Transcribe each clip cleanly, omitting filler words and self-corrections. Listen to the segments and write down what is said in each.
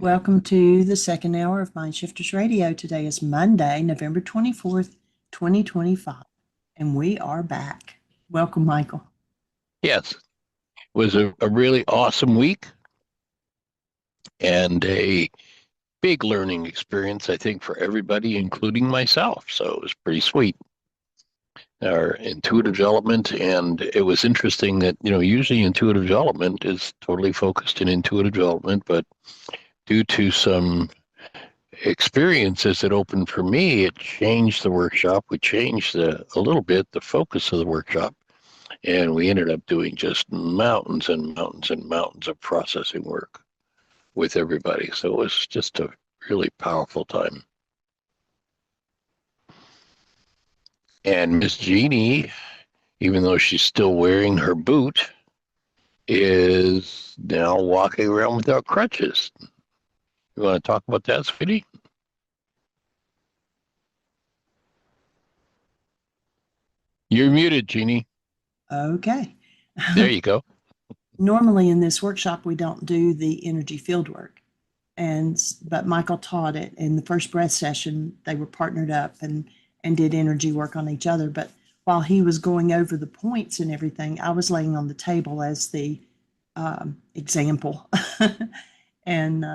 Welcome to the second hour of Mind Shifters Radio. Today is Monday, November 24th, 2025, and we are back. Welcome, Michael. Yes, it was a really awesome week and a big learning experience, I think, for everybody, including myself. So it was pretty sweet. Our intuitive development, and it was interesting that, usually intuitive development is totally focused in intuitive development, but due to some experiences that opened for me, it changed the workshop. We changed a little bit the focus of the workshop. And we ended up doing just mountains and mountains and mountains of processing work with everybody. So it was just a really powerful time. And Miss Jeanie, even though she's still wearing her boot, is now walking around without crutches. You want to talk about that, sweetie? You're muted, Jeanie. Okay. There you go. Normally in this workshop, we don't do the energy field work. But Michael taught it in the first breath session. They were partnered up and did energy work on each other. But while he was going over the points and everything, I was laying on the table as the example. and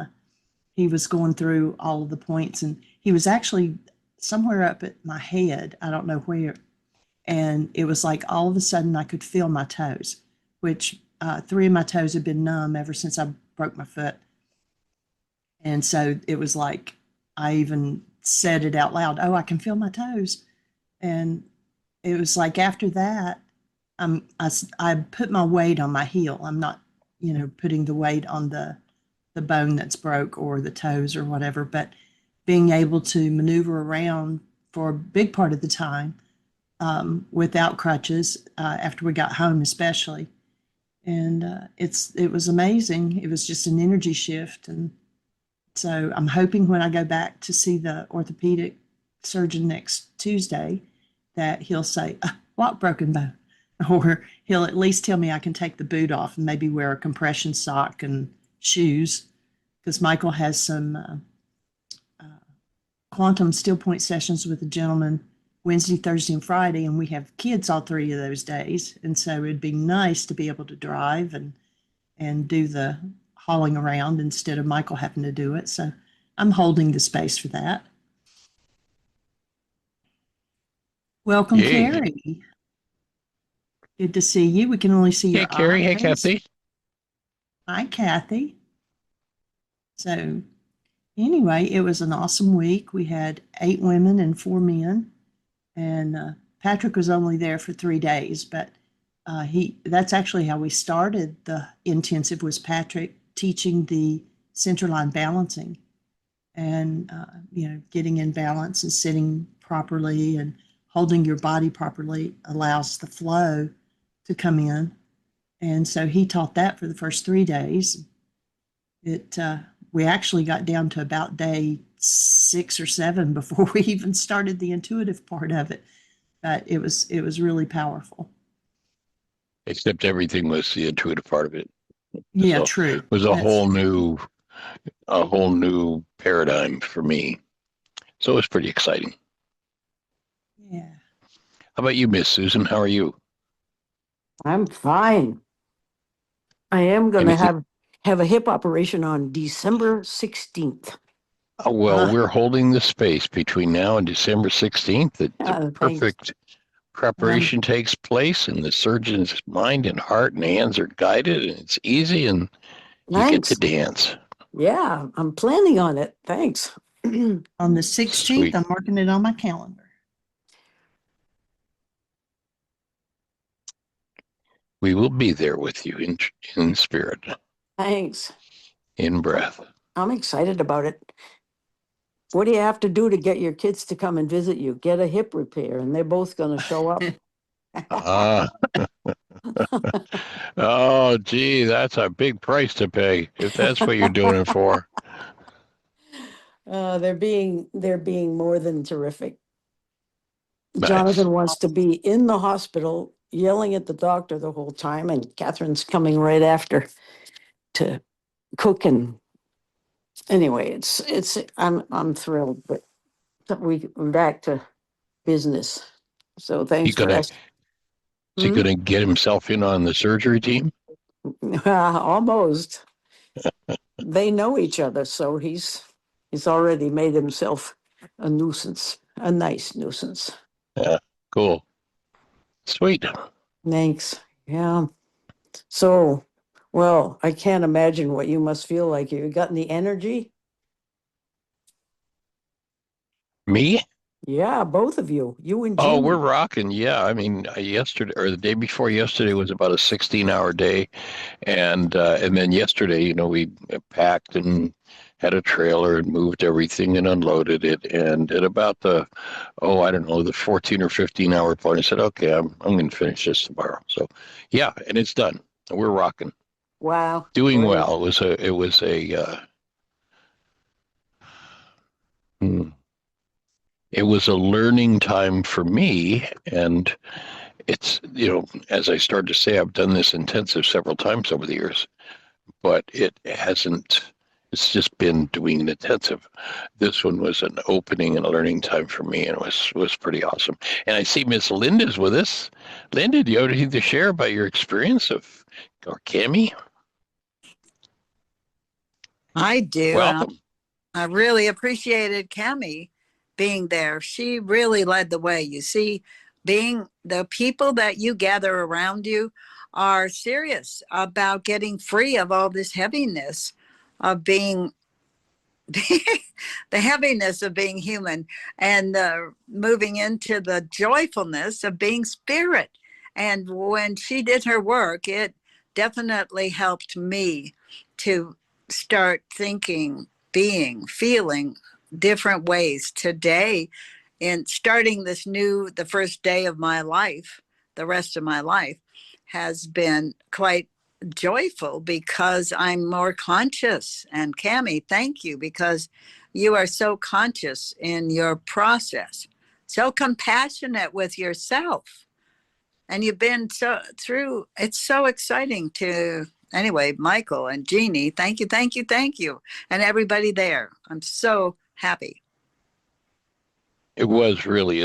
he was going through all of the points, and he was actually somewhere up at my head. I don't know where. And it was like all of a sudden I could feel my toes, which 3 of my toes had been numb ever since I broke my foot. And so it was like I even said it out loud, oh, I can feel my toes. And it was like after that, I put my weight on my heel. I'm not, putting the weight on the bone that's broke or the toes or whatever, but being able to maneuver around for a big part of the time without crutches after we got home, especially. And it was amazing. It was just an energy shift. And so I'm hoping when I go back to see the orthopedic surgeon next Tuesday that he'll say, what broken bone? Or he'll at least tell me I can take the boot off and maybe wear a compression sock and shoes, because Michael has some quantum StillPoint sessions with a gentleman Wednesday, Thursday, and Friday, and we have kids all 3 of those days. And so it'd be nice to be able to drive and do the hauling around instead of Michael having to do it. So I'm holding the space for that. Welcome, Yay. Carrie. Good to see you. We can only see your Hey, Carrie. Hey, eyes. Kathy. Hi, Kathy. So anyway, it was an awesome week. We had 8 women and 4 men. And Patrick was only there for 3 days, but that's actually how we started the intensive, was Patrick teaching the center line balancing and, getting in balance and sitting properly and holding your body properly allows the flow to come in. And so he taught that for the first 3 days. We actually got down to about day 6 or 7 before we even started the intuitive part of it. But it was really powerful. Except everything was the intuitive part of it. Yeah, So true. It was a whole new paradigm for me. So it was pretty exciting. Yeah. How about you, Miss Susan? How are you? I'm fine. I am going to have a hip operation on December 16th. Oh, well, we're holding the space between now and December 16th. The perfect preparation takes place, and the surgeon's mind and heart and hands are guided, and it's easy, and you get to dance. Yeah, I'm planning on it. Thanks. On the 16th, Sweet. I'm marking it on my calendar. We will be there with you in spirit. Thanks. In breath. I'm excited about it. What do you have to do to get your kids to come and visit you? Get a hip repair, and they're both going to show up. Oh, gee, that's a big price to pay if that's what you're doing it for. They're being more than terrific. Nice. Jonathan wants to be in the hospital yelling at the doctor the whole time, and Catherine's coming right after to cook and Anyway, I'm thrilled, but we're back to business. So He thanks for gonna asking. is he gonna get himself in on the surgery team? Almost. They know each other, so he's already made himself a nuisance, a nice nuisance. Yeah, cool, sweet. Thanks. Yeah. So, well, I can't imagine what you must feel like. You got any energy? Me? Yeah, both of you, you and Oh, we're Jeanie. rocking. Yeah, I mean, yesterday or the day before yesterday was about a 16-hour day, and then yesterday, we packed and had a trailer and moved everything and unloaded it. And at about I don't know, the 14 or 15-hour point, I said, okay, I'm going to finish this tomorrow. So, yeah, and it's done. We're rocking, Wow, doing great. well. Hmm, it was a learning time for me, and it's, as I started to say, I've done this intensive several times over the years, but it's just been doing an intensive. This one was an opening and a learning time for me, and it was pretty awesome. And I see Miss Linda's with us. Linda, do you have anything to share about your experience or Cami? I do, and Welcome. I really appreciated Cami being there. She really led the way. You see, being the people that you gather around you are serious about getting free of all this heaviness of being the heaviness of being human and moving into the joyfulness of being spirit. And when she did her work, it definitely helped me to start thinking, being, feeling different ways today in starting the first day of my life. The rest of my life has been quite joyful because I'm more conscious. And Cami, thank you, because you are so conscious in your process, so compassionate with yourself. And you've been so through, it's so exciting to, anyway, Michael and Jeanie, thank you, thank you, thank you. And everybody there. I'm so happy. It was really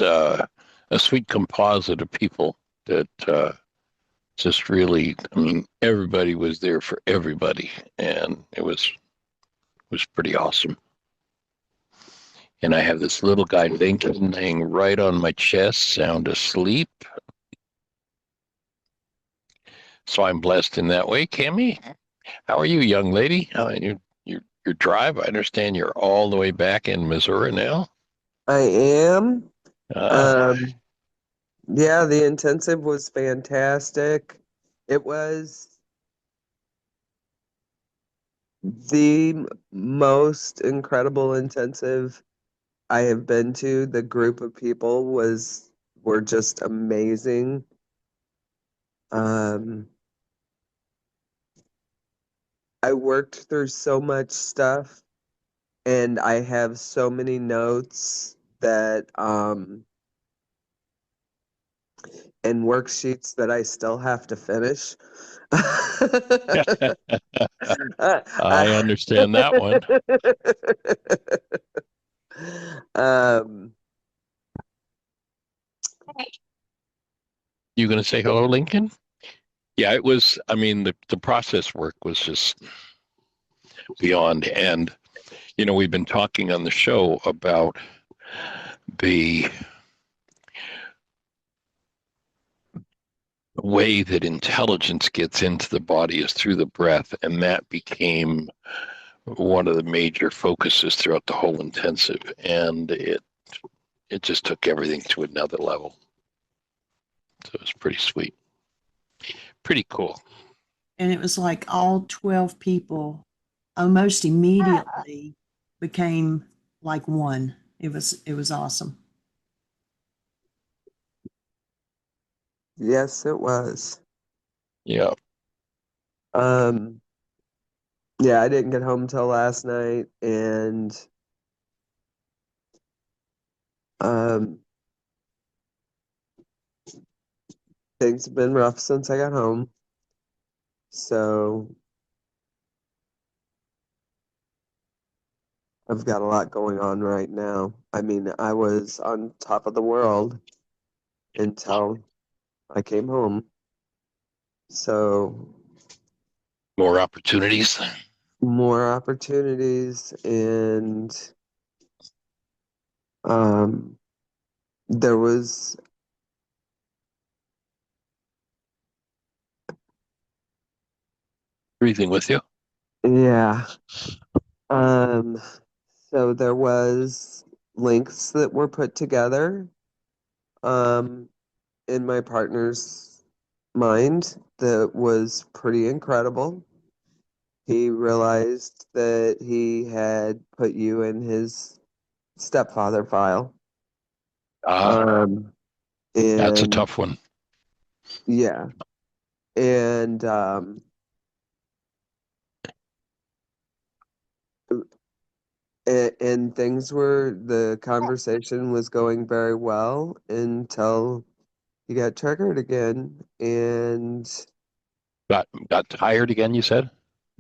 uh, a sweet composite of people that just really, I mean, everybody was there for everybody, and it was pretty awesome. And I have this little guy Lincoln laying right on my chest, sound asleep. So I'm blessed in that way. Cami, how are you, young lady? Your drive? I understand you're all the way back in Missouri now. I am. Ah, Um, yeah, the intensive was fantastic. It was the most incredible intensive I have been to. The group of people were just amazing. Um, I worked through so much stuff and I have so many notes that and worksheets that I still have to finish. I understand that one. um, You going to say hello, Lincoln? Yeah, it was. I mean, the process work was just beyond. And we've been talking on the show about the way that intelligence gets into the body is through the breath, and that became one of the major focuses throughout the whole intensive, and it just took everything to another level. So it was pretty sweet, pretty cool. And it was like all 12 people almost immediately became like one. It was awesome. yes, it was. Yeah, Um, yeah, I didn't get home till last night, and um, things have been rough since I got home. So I've got a lot going on right now. I mean, I was on top of the world until I came home. So More opportunities. more opportunities, and there was Everything with you. yeah. Um so there was links that were put together um in my partner's mind that was pretty incredible. He realized that he had put you in his stepfather file. Um That's a and tough one. yeah. And and things were, the conversation was going very well until he got triggered again, and Got tired again, you said?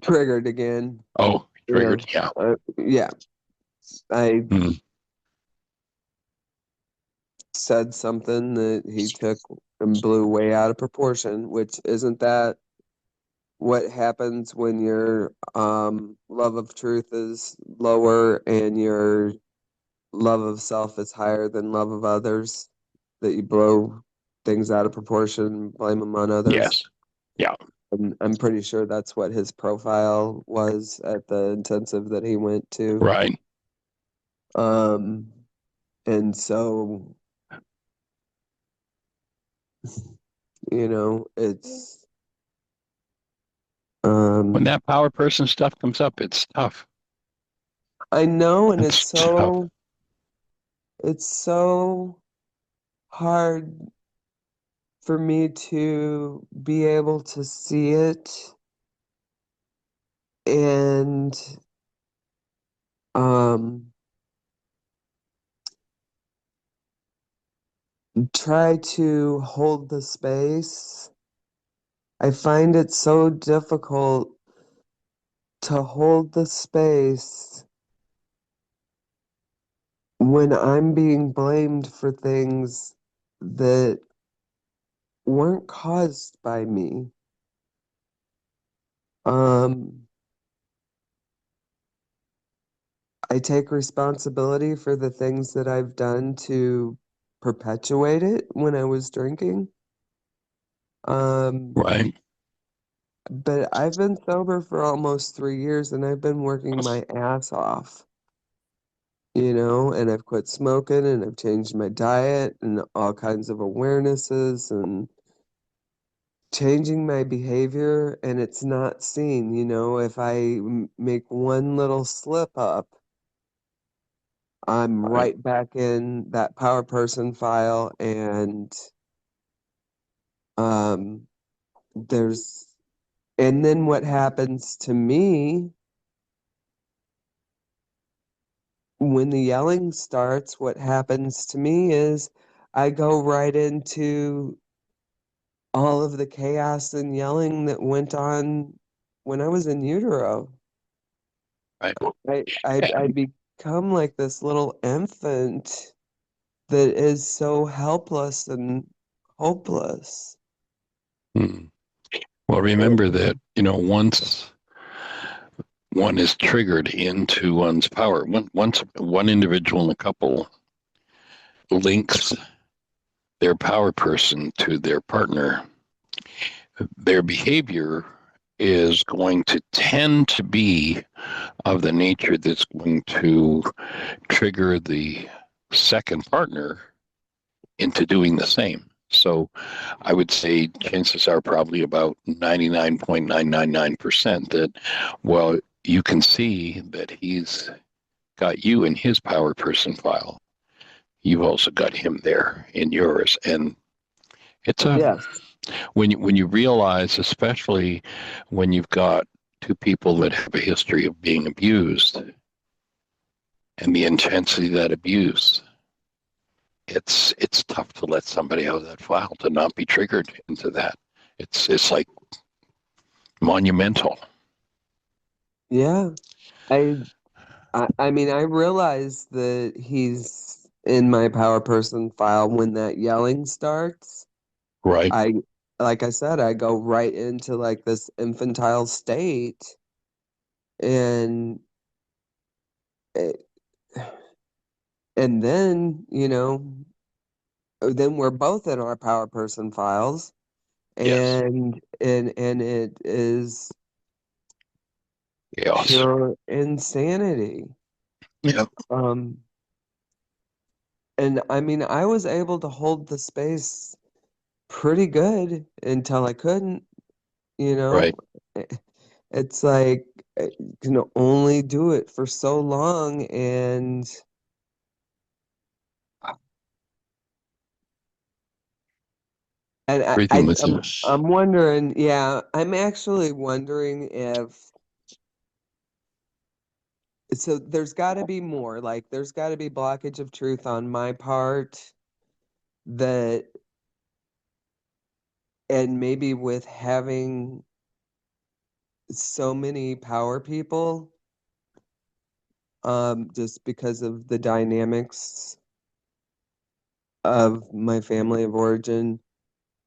triggered again. Oh, You know, triggered. Yeah. yeah, I Hmm. said something that he took and blew way out of proportion, which isn't that what happens when your love of truth is lower and your love of self is higher than love of others, that you blow things out of proportion, blame them on others. Yes. Yeah. And I'm pretty sure that's what his profile was at the intensive that he went to. Right. Um, and so, it's, When um, that power person stuff comes up, it's tough. I know, and It's tough. it's so hard for me to be able to see it and, um, try to hold the space. I find it so difficult to hold the space when I'm being blamed for things that weren't caused by me. Um, I take responsibility for the things that I've done to perpetuate it when I was drinking. Um, Right. but I've been sober for almost 3 years, and I've been working my ass off, and I've quit smoking, and I've changed my diet and all kinds of awarenesses and changing my behavior, and it's not seen. If I make one little slip up, I'm Right. right back in that power person file, and um there's and then what happens to me when the yelling starts, what happens to me is I go right into all of the chaos and yelling that went on when I was in utero. Right. I become like this little infant that is so helpless and hopeless. Hmm. Well, remember that, once one is triggered into one's power, once one individual in a couple links their power person to their partner, their behavior is going to tend to be of the nature that's going to trigger the second partner into doing the same. So I would say chances are probably about 99.999% that, well, you can see that he's got you in his power person file. You've also got him there in yours. And it's Yes. when you realize, especially when you've got two people that have a history of being abused and the intensity of that abuse, it's tough to let somebody out of that file to not be triggered into that. It's like monumental. Yeah. I I mean, I realize that he's in my power person file when that yelling starts. Right. Like I said, I go right into like this infantile state, and it, and then, then we're both in our power person files, Yes. and it is Chaos. pure insanity. Yep. And I mean, I was able to hold the space pretty good until I couldn't, you know. Right. Eh, It's like you can only do it for so long, and Everything was in. I'm wondering, yeah, I'm actually wondering if so there's got to be more, like there's got to be blockage of truth on my part that, and maybe with having so many power people, just because of the dynamics of my family of origin,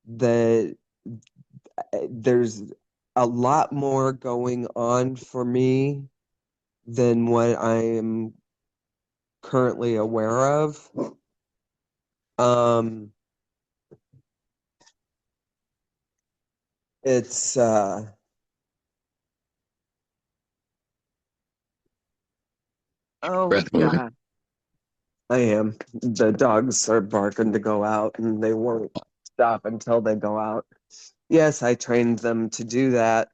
that there's a lot more going on for me than what I am currently aware of. Um, it's oh Breath moving. God, I am. The dogs are barking to go out, and they won't stop until they go out. Yes, I trained them to do that.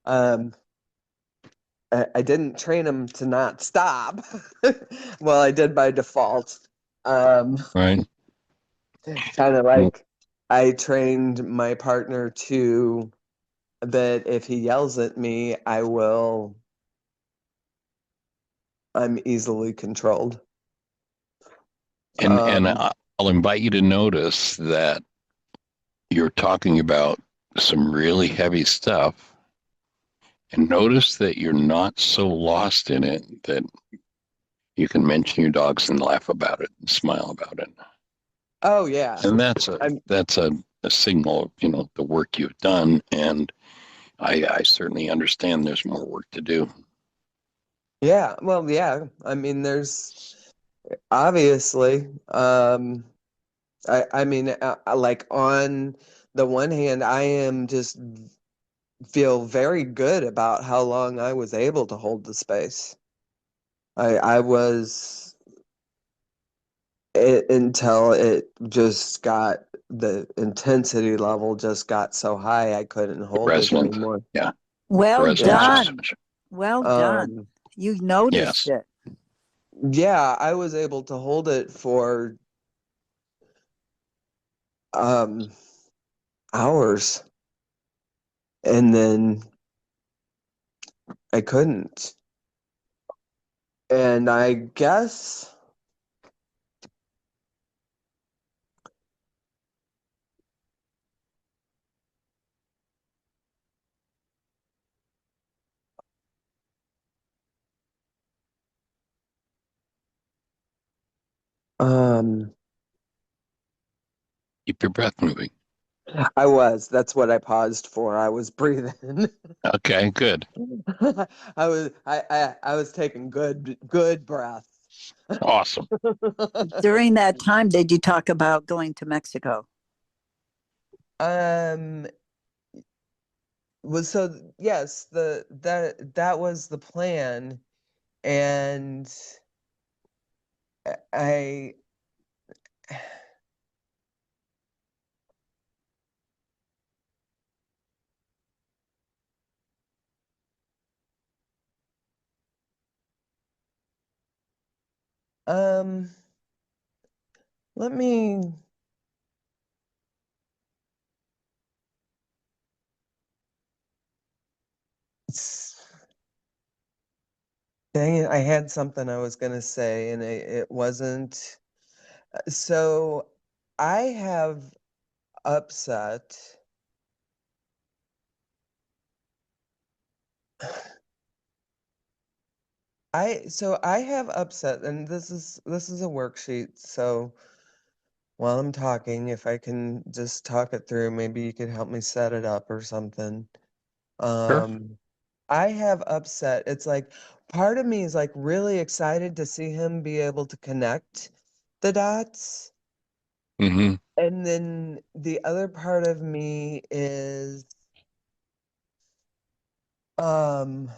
um, I didn't train them to not stop. Well, I did by default. Right. Kind of like I trained my partner to that if he yells at me, I'm easily controlled. And Um, I'll invite you to notice that you're talking about some really heavy stuff, and notice that you're not so lost in it that you can mention your dogs and laugh about it and smile about it. oh yeah. And that's a I'm that's a signal of, the work you've done. And I certainly understand there's more work to do. yeah, well, yeah. I mean, there's obviously I mean, like on the one hand, I am just feel very good about how long I was able to hold the space. I was until it just got the intensity level just got so high I couldn't The hold it resonance. anymore. Yeah. The Well resonance Yeah. was done. such. Well done. Um, You noticed Yes. it. yeah, I was able to hold it for um hours, and then I couldn't. And I guess um Keep your breath moving. that's what I paused for. I was breathing. Okay, good. I was taking good breaths. Awesome. During that time, did you talk about going to Mexico? Um was so yes, that was the plan, and I um let me dang it, I had something I was gonna say, and it wasn't. So I have upset I have upset, and this is a worksheet, so while I'm talking, if I can just talk it through, maybe you could help me set it up or something. Sure. I have upset. It's like part of me is like really excited to see him be able to connect the dots. Hmm. And then the other part of me is um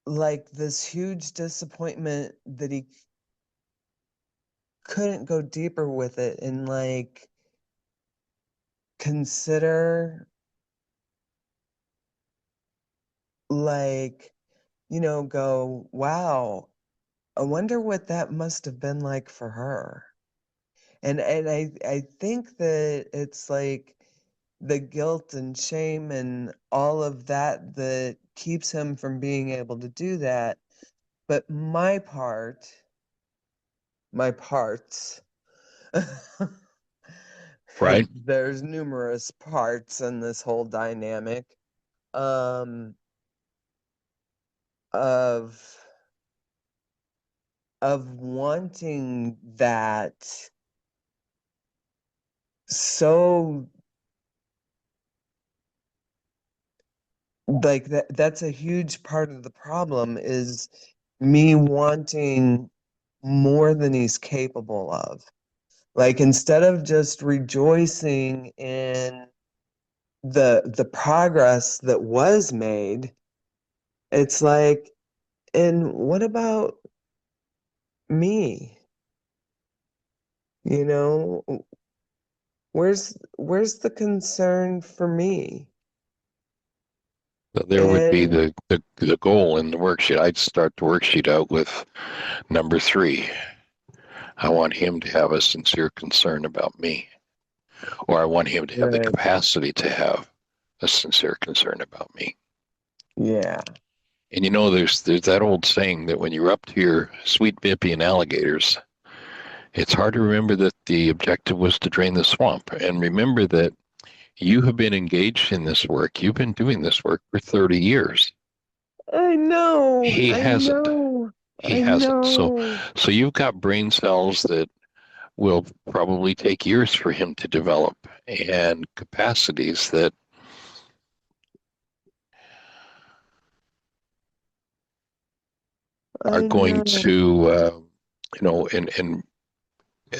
like this huge disappointment that he couldn't go deeper with it and like consider like go, wow, I wonder what that must have been like for her. And I think that it's like the guilt and shame and all of that that keeps him from being able to do that. But my parts, Right. there's numerous parts in this whole dynamic, um, of wanting that so, like, that's a huge part of the problem, is me wanting more than he's capable of. Like, instead of just rejoicing in the progress that was made, it's like, and what about me? You know, where's the concern for me? So there would be And the goal in the worksheet. I'd start the worksheet out with number 3. I want him to have a sincere concern about me, or I want him to have the right, capacity to have a sincere concern about me. yeah, And there's that old saying that when you're up to your sweet bippy and alligators, it's hard to remember that the objective was to drain the swamp. And remember that you have been engaged in this work. You've been doing this work for 30 years. I know, He I hasn't. know, He I hasn't. So, know. so you've got brain cells that will probably take years for him to develop, and capacities that are I going know. to, and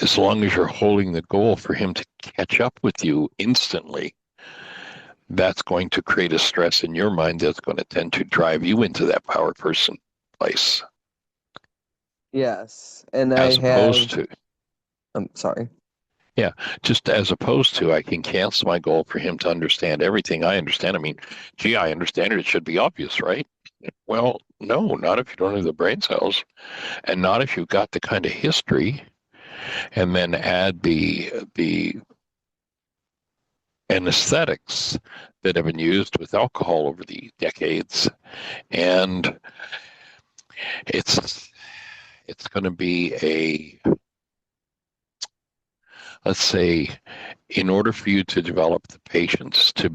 as long as you're holding the goal for him to catch up with you instantly, that's going to create a stress in your mind that's going to tend to drive you into that power person place, Yes, and I as have. opposed to, I'm sorry. yeah, just as opposed to, I can cancel my goal for him to understand everything I understand. I mean, gee, I understand it. It should be obvious, right? Well, no, not if you don't have the brain cells, and not if you've got the kind of history, and then add the anesthetics that have been used with alcohol over the decades, and it's it's going to be let's say, in order for you to develop the patience to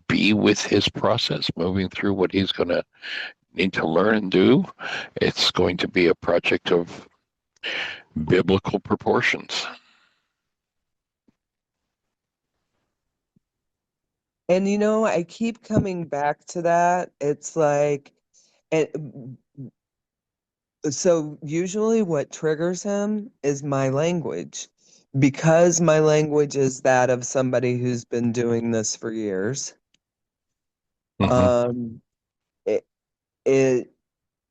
be with his process, moving through what he's going to need to learn and do, it's going to be a project of biblical proportions. And I keep coming back to that. It's like, it, so usually what triggers him is my language, because my language is that of somebody who's been doing this for years. Mm-hmm. Um, it, it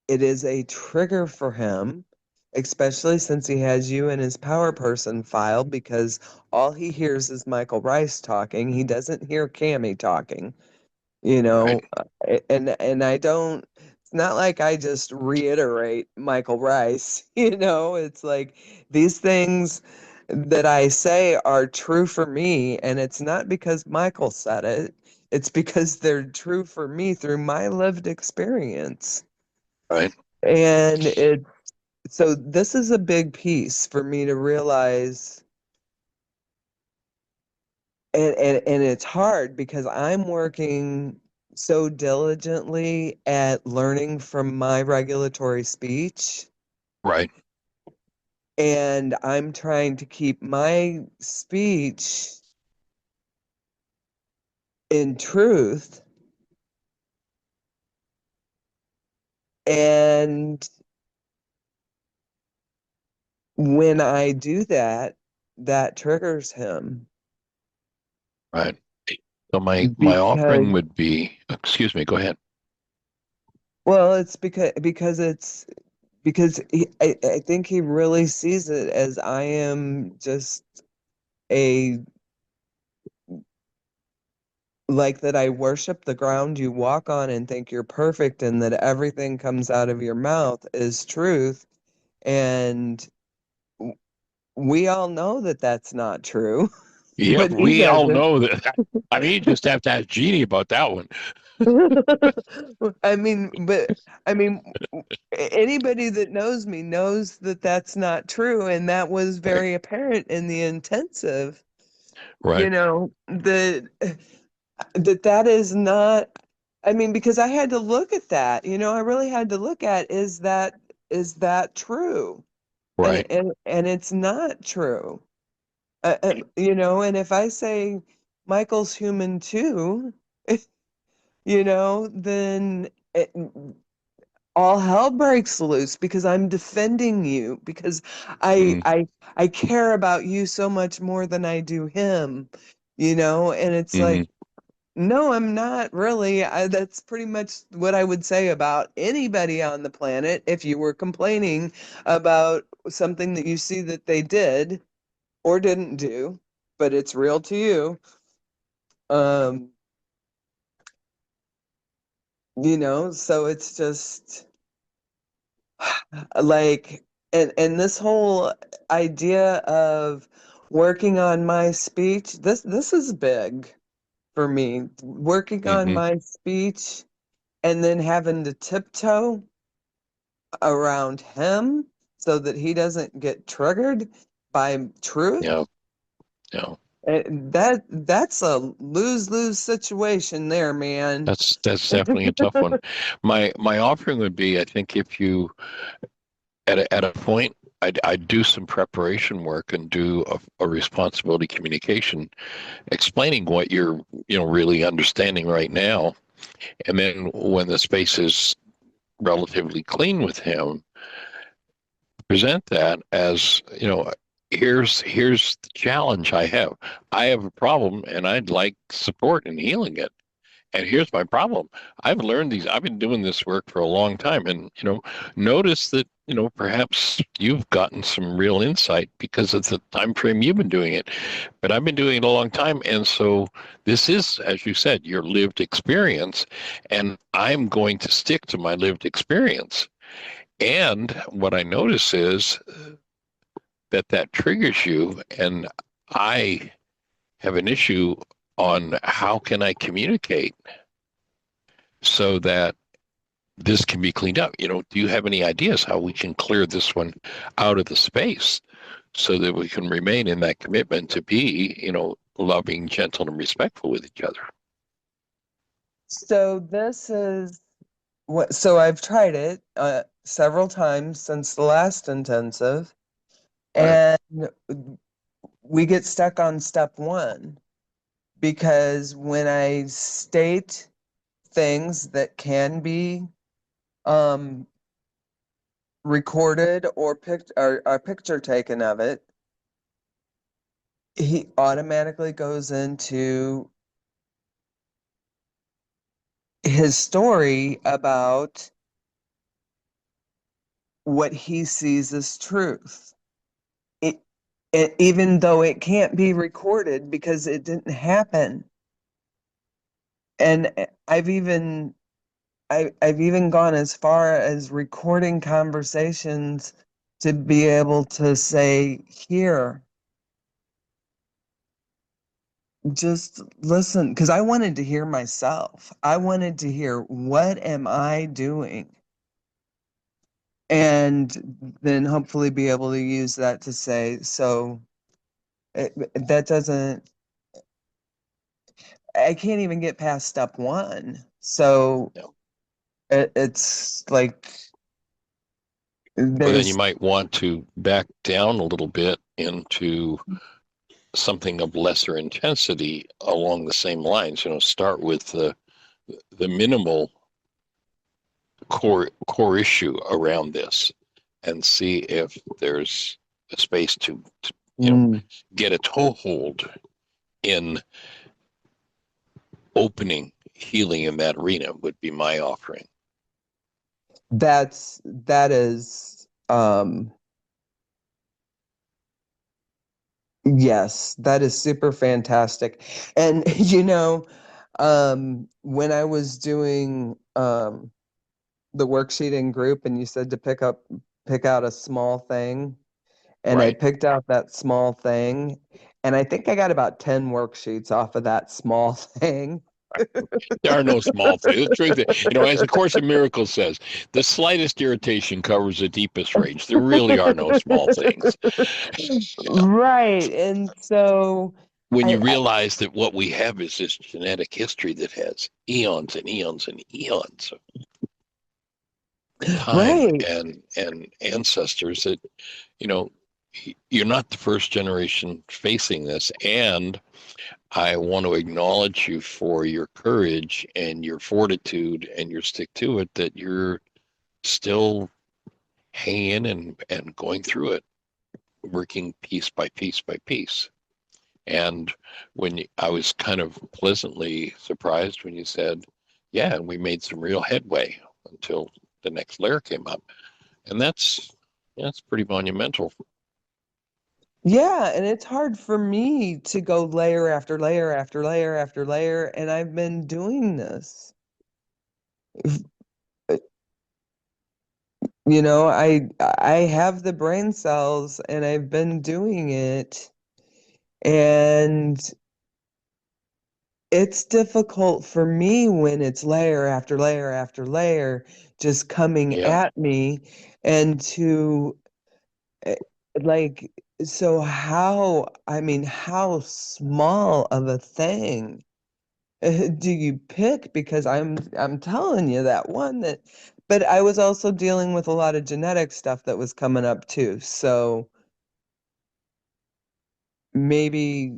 it is a trigger for him, especially since he has you in his power person file, because all he hears is Michael Ryce talking. He doesn't hear Cami talking. Right. And I don't, it's not like I just reiterate Michael Ryce. It's like these things that I say are true for me, and it's not because Michael said it, it's because they're true for me through my lived experience. Right. And so this is a big piece for me to realize, and it's hard because I'm working so diligently at learning from my regulatory speech, Right. and I'm trying to keep my speech in truth. And when I do that, that triggers him. Right. So my Because, offering would be, excuse me, go ahead. well, it's because I think he really sees it as I am just a, like, that I worship the ground you walk on and think you're perfect, and that everything comes out of your mouth is truth. And we all know that that's not true, Yeah, but he we all doesn't. know that. I mean, you just have to ask Jeanie about that one. I mean, but I mean, anybody that knows me knows that that's not true, and that was Right. very apparent in the intensive. Right. That is not. I mean, because I had to look at that. I really had to look at, is that true? And Right. and it's not true. And if I say Michael's human too, then all hell breaks loose, because I'm defending you, because I Mm-hmm. I I care about you so much more than I do him, and it's Mm-hmm. like, no, I'm not really. That's pretty much what I would say about anybody on the planet if you were complaining about something that you see that they did or didn't do, but it's real to you. Um, so it's just like, and this whole idea of working on my speech, this is big for me. Working on Mm-hmm. my speech and then having to tiptoe around him so that he doesn't get triggered by truth. Yeah. Yeah. That's a lose-lose situation there, man. That's definitely a tough one. My offering would be, I think, if you at a point, I'd do some preparation work and do a responsibility communication, explaining what you're really understanding right now, and then when the space is relatively clean with him, present that as, here's the challenge I have. I have a problem and I'd like support in healing it. And here's my problem. I've been doing this work for a long time, and notice that, perhaps you've gotten some real insight because of the time frame you've been doing it. But I've been doing it a long time, and so this is, as you said, your lived experience, and I'm going to stick to my lived experience. And what I notice is that triggers you, and I have an issue on how can I communicate so that this can be cleaned up. Do you have any ideas how we can clear this one out of the space so that we can remain in that commitment to be, loving, gentle, and respectful with each other? So this is so I've tried it several times since the last intensive, Right. and we get stuck on step one, because when I state things that can be um, recorded or a picture taken of it, he automatically goes into his story about what he sees as truth. It, even though it can't be recorded because it didn't happen. And I've even gone as far as recording conversations to be able to say, here, just listen, because I wanted to hear myself. I wanted to hear, what am I doing? And then hopefully be able to use that to say, so that doesn't, I can't even get past step one. So Yeah. it's like Well, then you there's might want to back down a little bit into something of lesser intensity along the same lines. Start with the minimal core issue around this, and see if there's a space to mm, get a toehold in opening healing in that arena would be my offering. that is yes, that is super fantastic. And when I was doing the worksheet in group and you said to pick out a small thing, and I Right. picked out that small thing, and I think I got about 10 worksheets off of that small thing. There are no small things. The truth is, as the Course in Miracles says, the slightest irritation covers the deepest rage. There really are no small things. Right. And so When you I realize that what we have is this genetic history that has eons and eons and eons of time right. and ancestors that, you know, you're not the first generation facing this. And I want to acknowledge you for your courage and your fortitude and your stick to it, that you're still hanging and going through it, working piece by piece by piece. And I was kind of pleasantly surprised when you said, yeah, and we made some real headway until the next layer came up. And that's pretty monumental. Yeah, and it's hard for me to go layer after layer after layer after layer, and I've been doing this. I have the brain cells and I've been doing it, and it's difficult for me when it's layer after layer after layer just coming Yeah. at me, and to eh, like so how small of a thing do you pick? Because I'm telling you that one that, but I was also dealing with a lot of genetic stuff that was coming up too. So maybe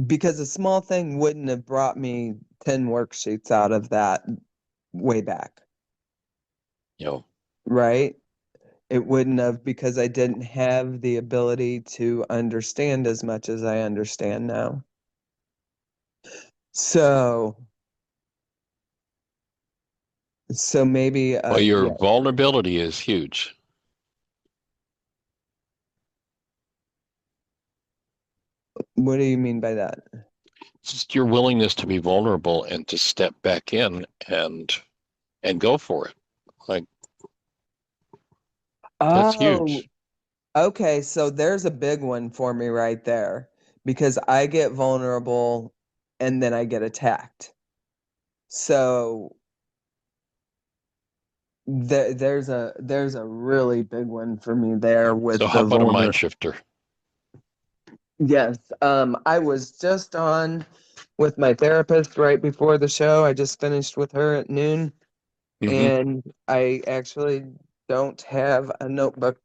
because a small thing wouldn't have brought me 10 worksheets out of that way back, You know, right? It wouldn't have, because I didn't have the ability to understand as much as I understand now. So maybe well, your yeah. vulnerability is huge. What do you mean by that? It's just your willingness to be vulnerable and to step back in and go for it. Like, that's Oh, huge. okay, so there's a big one for me right there, because I get vulnerable and then I get attacked. So there's a really big one for me there So with how the about a vulner. mind shifter? Yes, I was just on with my therapist right before the show. I just finished with her at noon, Mm-hmm. and I actually don't have a notebook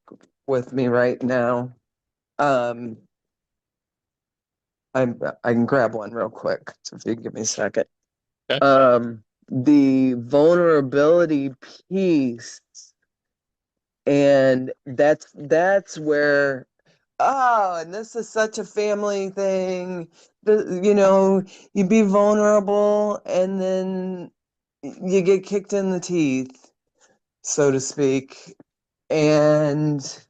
with me right now. Um, I can grab one real quick, so if you give me a second. Okay. The vulnerability piece, and that's where, oh, and this is such a family thing. You be vulnerable and then you get kicked in the teeth, so to speak. And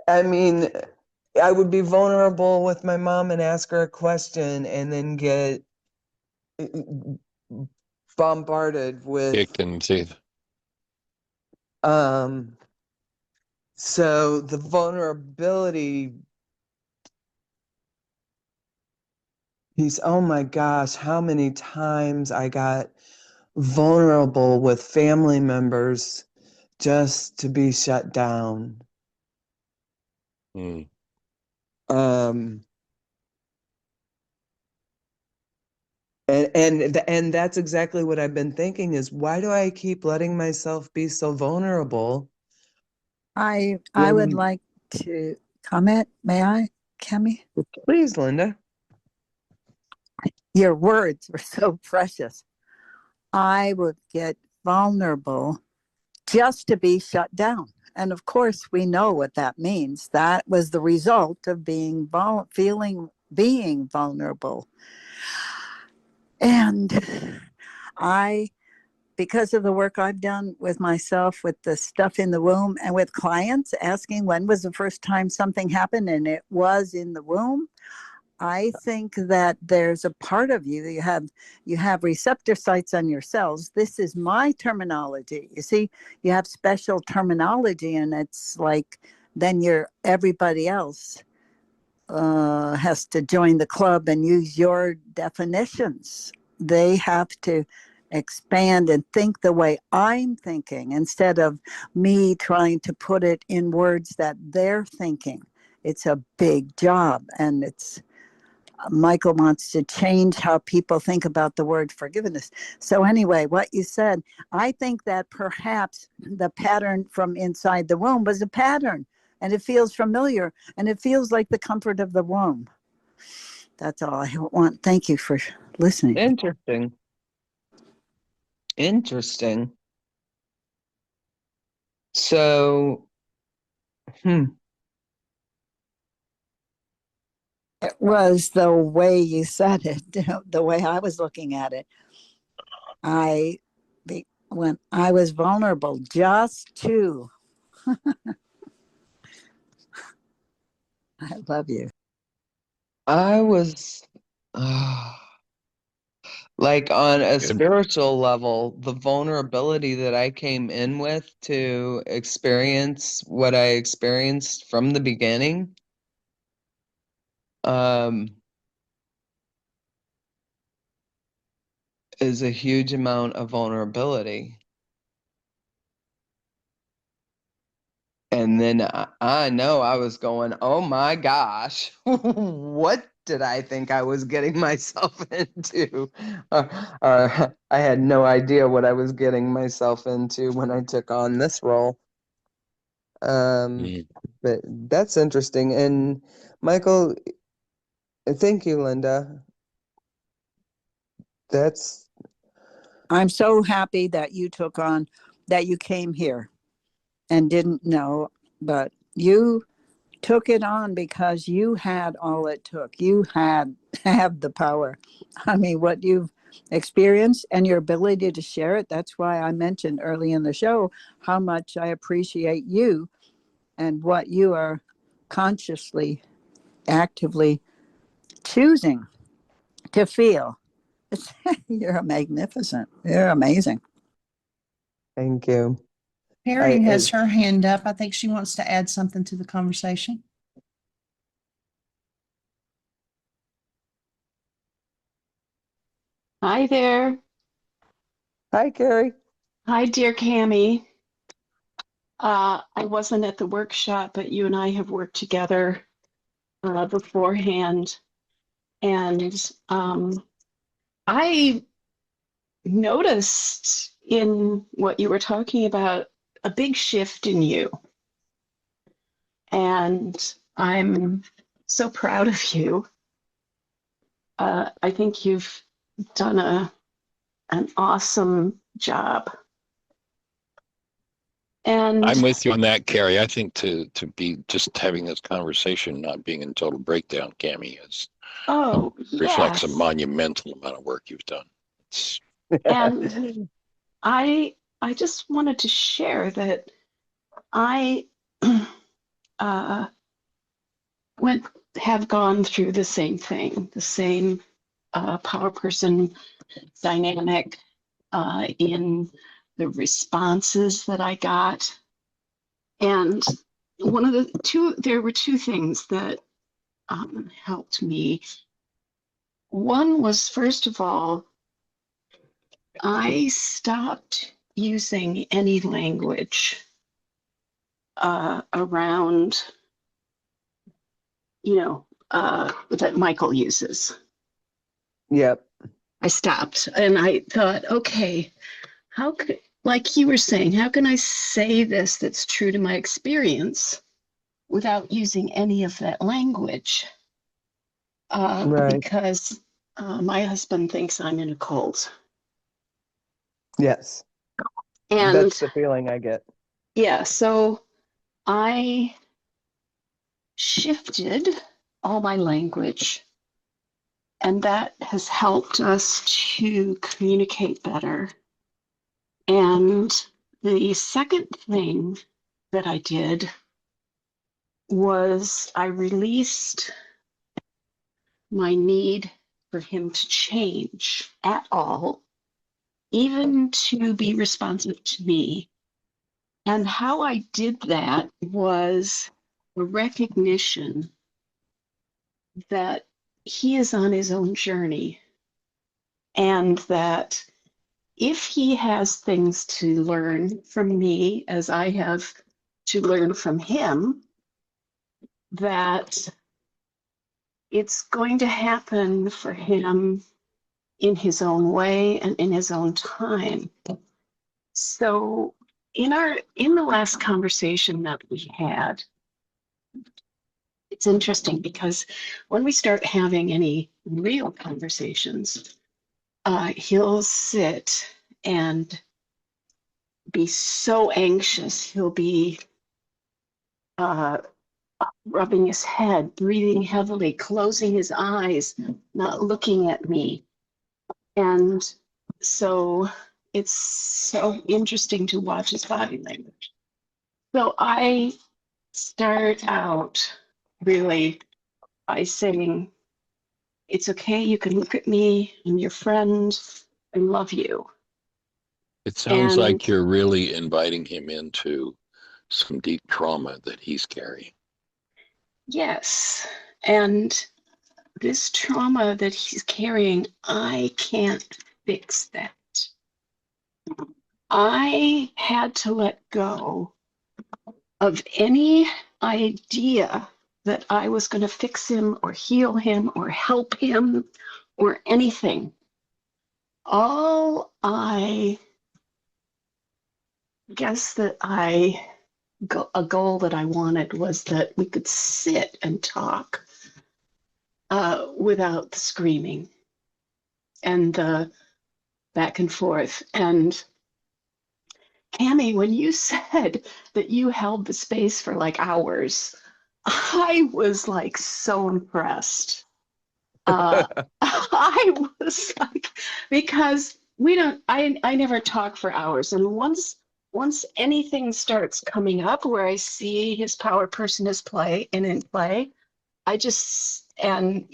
I mean, I would be vulnerable with my mom and ask her a question and then get bombarded Kicked with in the teeth. um so the vulnerability piece, oh my gosh, how many times I got vulnerable with family members just to be shut down. Mm. um And that's exactly what I've been thinking is, why do I keep letting myself be so vulnerable? I would When, like to comment. May I, Cami? please, Linda. Your words were so precious. I would get vulnerable just to be shut down. And of course, we know what that means. That was the result of being vulnerable. And I, because of the work I've done with myself, with the stuff in the womb, and with clients asking when was the first time something happened, and it was in the womb. I think that there's a part of you that you have receptor sites on your cells. This is my terminology. You see, you have special terminology, and it's like then everybody else has to join the club and use your definitions. They have to expand and think the way I'm thinking instead of me trying to put it in words that they're thinking. It's a big job, and Michael wants to change how people think about the word forgiveness. So anyway, what you said, I think that perhaps the pattern from inside the womb was a pattern, and it feels familiar, and it feels like the comfort of the womb. That's all I want. Thank you for listening. Interesting. Interesting. So, It was the way you said it, the way I was looking at it. When I was vulnerable, just to, I love you. I was like on a Good. spiritual level, the vulnerability that I came in with to experience what I experienced from the beginning, is a huge amount of vulnerability. And then I know I was going, oh my gosh, what did I think I was getting myself into? I had no idea what I was getting myself into when I took on this role. But that's interesting. And Michael, thank you, Linda. I'm so happy that you came here and didn't know, but you took it on because you had all it took. You have the power. I mean, what you've experienced and your ability to share it. That's why I mentioned early in the show how much I appreciate you and what you are consciously, actively choosing to feel. You're magnificent. You're amazing. Thank you. Perry has her hand up. I think she wants to add something to the conversation. Hi there. Hi, Carrie. Hi, dear Cami. I wasn't at the workshop, but you and I have worked together beforehand. And I noticed in what you were talking about a big shift in you. And I'm so proud of you. I think you've done an awesome job. And I'm with you on that, Carrie. I think to be just having this conversation, not being in total breakdown, Cami, reflects a yes. monumental amount of work you've done. And I just wanted to share that I have gone through the same thing, the same power person dynamic in the responses that I got. And there were two things that helped me. One was, first of all, I stopped using any language around, that Michael uses. Yep. I stopped and I thought, okay, how could, like you were saying, how can I say this that's true to my experience without using any of that language? Right. Because my husband thinks I'm in a cult. Yes. And That's the feeling I get. yeah, so I shifted all my language, and that has helped us to communicate better. And the second thing that I did was I released my need for him to change at all, even to be responsive to me. And how I did that was a recognition that he is on his own journey, and that if he has things to learn from me as I have to learn from him, that it's going to happen for him in his own way and in his own time. So in the last conversation that we had, it's interesting because when we start having any real conversations, he'll sit and be so anxious. He'll be uh, rubbing his head, breathing heavily, closing his eyes, not looking at me. And so it's so interesting to watch his body language. So I start out really by saying, it's okay, you can look at me, I'm your friend, I love you. It sounds like And you're really inviting him into some deep trauma that he's carrying. yes, and this trauma that he's carrying, I can't fix that. I had to let go of any idea that I was going to fix him or heal him or help him or anything. All I guess that a goal that I wanted was that we could sit and talk without the screaming and the back and forth. And Cami, when you said that you held the space for like hours, I was like so impressed. I was like, because I never talk for hours. And once anything starts coming up where I see his power person is in play, I just, and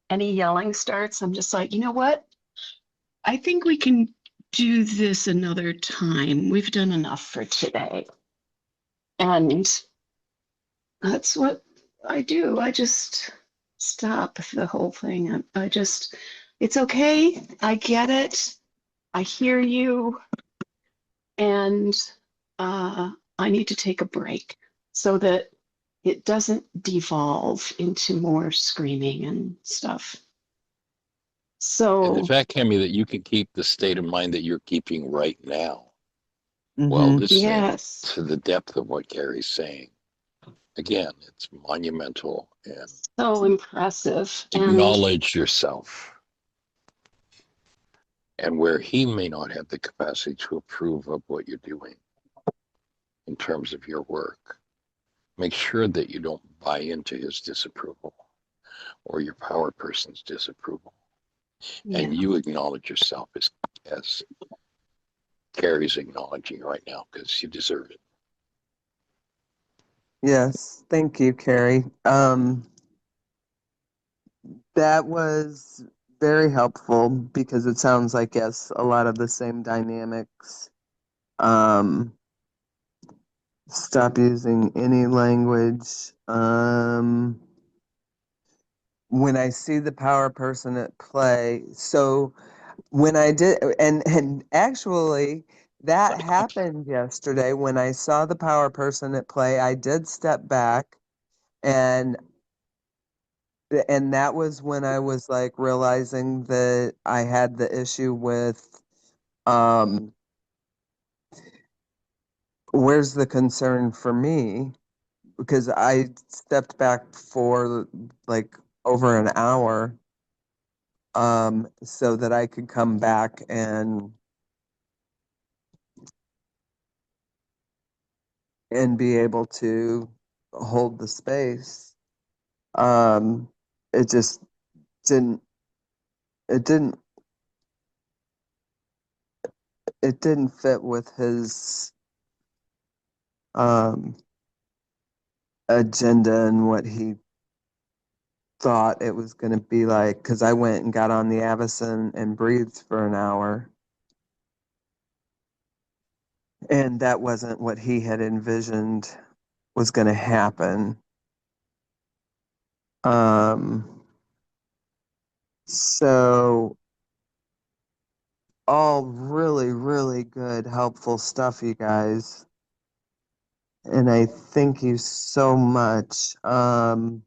any yelling starts, I'm just like, you know what? I think we can do this another time. We've done enough for today. And that's what I do. I just stop the whole thing. It's okay. I get it. I hear you. And I need to take a break so that it doesn't devolve into more screaming and stuff. And the So, fact, Cami, that you can keep the state of mind that you're keeping right now while Mm-hmm. listening yes, to the depth of what Gary's saying. Again, it's monumental, and so impressive. And acknowledge yourself. And where he may not have the capacity to approve of what you're doing in terms of your work, make sure that you don't buy into his disapproval or your power person's disapproval. yeah, And you acknowledge yourself as Gary's acknowledging right now, because you deserve it. Yes. Thank you, Carrie. That was very helpful because it sounds like, yes, a lot of the same dynamics. Stop using any language. When I see the power person at play, so when I did, and actually that happened yesterday when I saw the power person at play, I did step back and and that was when I was like realizing that I had the issue with where's the concern for me? Because I stepped back for like over an hour so that I could come back and be able to hold the space. It just didn't it didn't it didn't fit with his agenda and what he thought it was going to be like, because I went and got on the Avicen and breathed for an hour, and that wasn't what he had envisioned was going to happen. So all really, really good, helpful stuff, you guys. And I thank you so much. And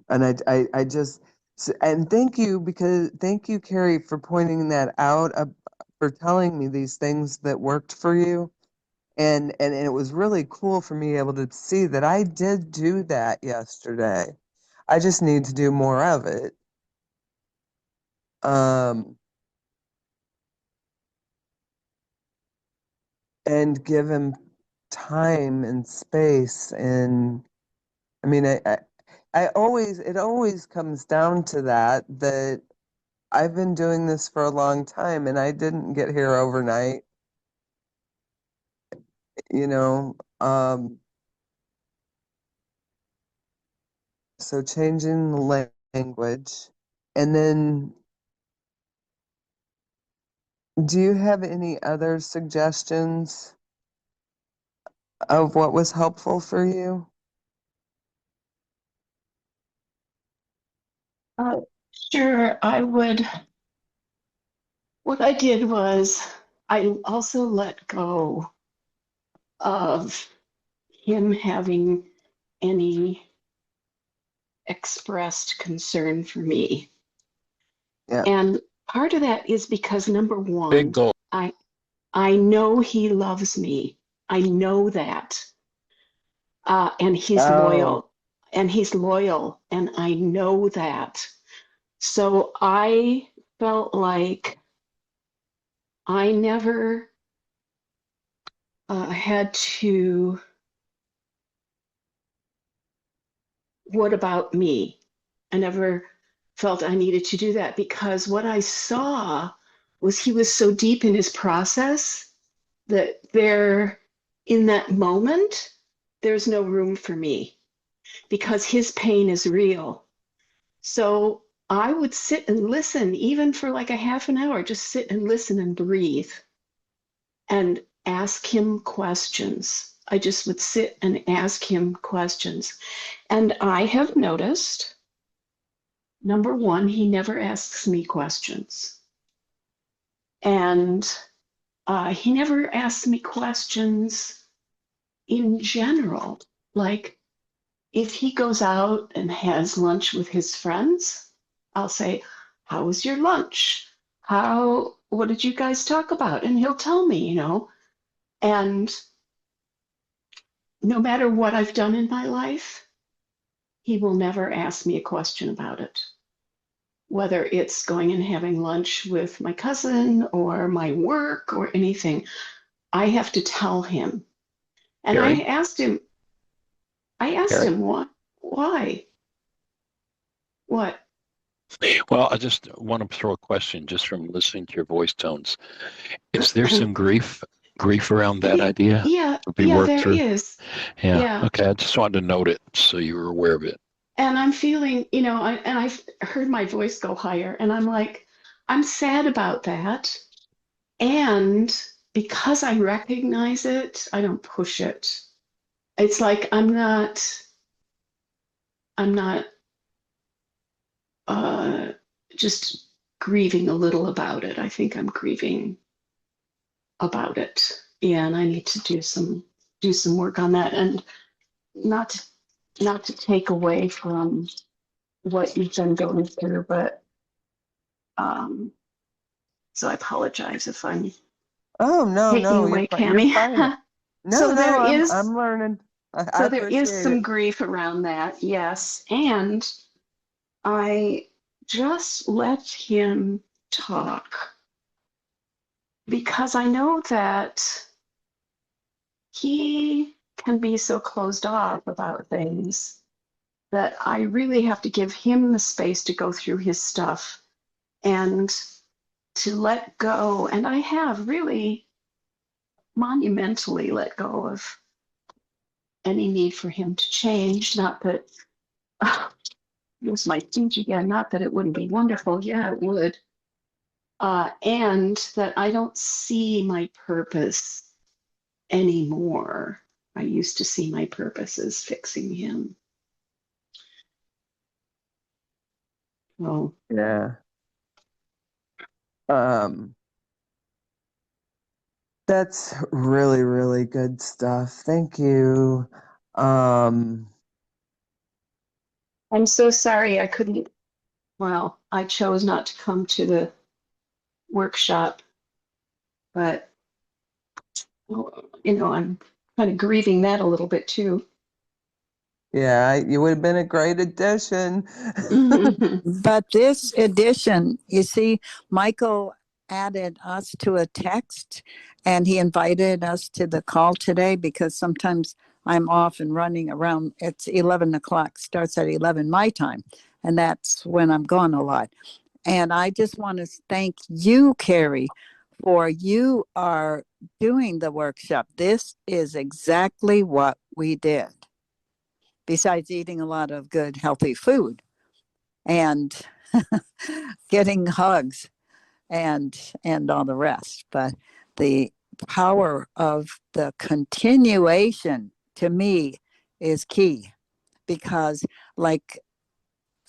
I just, and thank you, Carrie, for pointing that out, for telling me these things that worked for you. And it was really cool for me able to see that I did do that yesterday. I just need to do more of it. And give him time and space. And I mean, it always comes down to that I've been doing this for a long time and I didn't get here overnight, you know. So changing the language. And then, do you have any other suggestions of what was helpful for you? Sure, I would. What I did was I also let go of him having any expressed concern for me. Yeah. And part of that is because number Big one, goal. I know he loves me. I know that. And he's loyal. And he's loyal. And I know that. So I felt like I never had to, what about me? I never felt I needed to do that because what I saw was he was so deep in his process that in that moment, there's no room for me because his pain is real. So I would sit and listen, even for like a half an hour, just sit and listen and breathe and ask him questions. I just would sit and ask him questions. And I have noticed, number one, he never asks me questions. And he never asks me questions in general. Like if he goes out and has lunch with his friends, I'll say, how was your lunch? What did you guys talk about? And he'll tell me, and no matter what I've done in my life, he will never ask me a question about it. Whether it's going and having lunch with my cousin or my work or anything, I have to tell him. And Carrie? I asked him what, why? What? Well, I just want to throw a question just from listening to your voice tones. Is there some grief around that idea? Yeah, to be worked there through? is. Yeah. Yeah. Okay. I just wanted to note it so you were aware of it. And I'm feeling, and I've heard my voice go higher, and I'm like, I'm sad about that. And because I recognize it, I don't push it. It's like I'm not just grieving a little about it. I think I'm grieving about it. Yeah, and I need to do some work on that and not not to take away from what you've been going through, but so I apologize if I'm Oh, no, taking no, away, you're Cami. fine. No, So no, there is I'm learning. I so there is appreciate some it. grief around that, yes. And I just let him talk because I know that he can be so closed off about things that I really have to give him the space to go through his stuff and to let go. And I have really monumentally let go of any need for him to change. Not that, use my speech again, not that it wouldn't be wonderful. Yeah, it would. And that I don't see my purpose anymore. I used to see my purpose as fixing him. Oh, Yeah. Um, that's really, really good stuff. Thank you. Um, I'm so sorry I couldn't. Well, I chose not to come to the workshop, but I'm kind of grieving that a little bit too. yeah, you would have been a great addition. But this edition, you see, Michael added us to a text and he invited us to the call today because sometimes I'm off and running around. It's 11 o'clock, starts at 11 my time. And that's when I'm gone a lot. And I just want to thank you, Carrie, for you are doing the workshop. This is exactly what we did, besides eating a lot of good, healthy food and getting hugs and all the rest. But the power of the continuation to me is key because like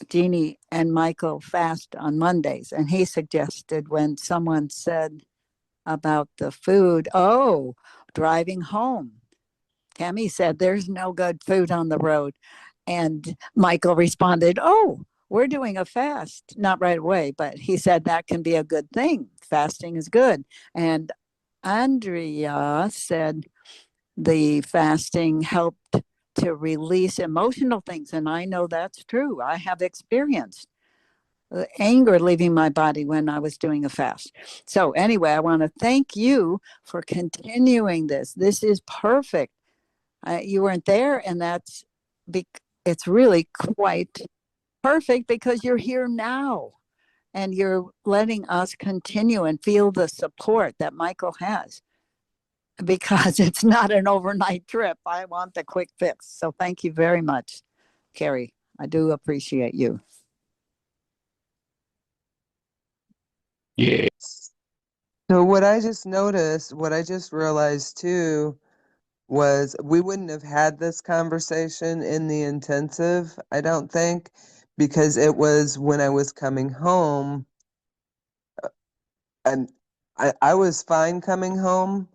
Jeanie and Michael fast on Mondays, and he suggested when someone said about the food, oh, driving home. Cami said, there's no good food on the road. And Michael responded, oh, we're doing a fast. Not right away, but he said that can be a good thing. Fasting is good. And Andrea said the fasting helped to release emotional things. And I know that's true. I have experienced anger leaving my body when I was doing a fast. So, anyway, I want to thank you for continuing this. This is perfect. You weren't there, and it's really quite perfect because you're here now and you're letting us continue and feel the support that Michael has because it's not an overnight trip. I want the quick fix. So thank you very much, Carrie. I do appreciate you. Yeah. So what I just noticed, what I just realized too, was we wouldn't have had this conversation in the intensive, I don't think, because it was when I was coming home. And I was fine coming home.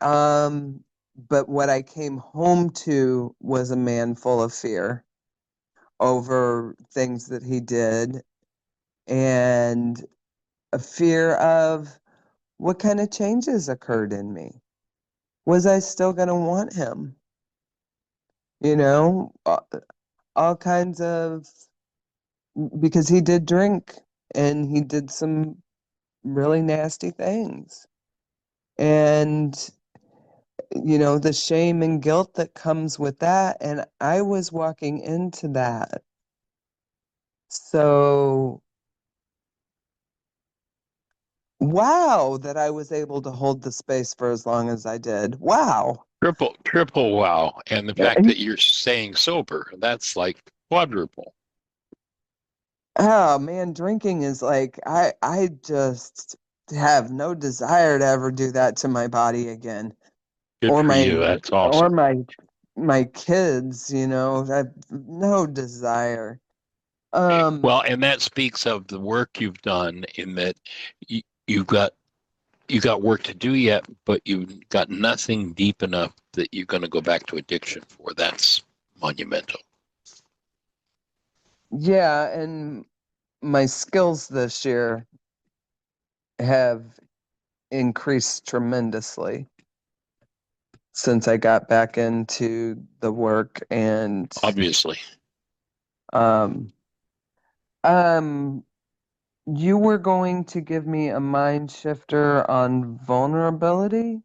But what I came home to was a man full of fear over things that he did and a fear of what kind of changes occurred in me. Was I still going to want him? You know, all kinds of, because he did drink and he did some really nasty things. And, you know, the shame and guilt that comes with that. And I was walking into that. So, wow, that I was able to hold the space for as long as I did. Wow. Triple wow. And the fact that you're staying sober, that's like quadruple. Oh man, drinking is like I just have no desire to ever do that to my body again. Good Or for you. That's awesome. my kids, you know, I have no desire. Well, and that speaks of the work you've done in that you've got work to do yet, but you've got nothing deep enough that you're going to go back to addiction for. That's monumental. Yeah, and my skills this year have increased tremendously since I got back into the work. And Obviously. um you were going to give me a mind shifter on vulnerability,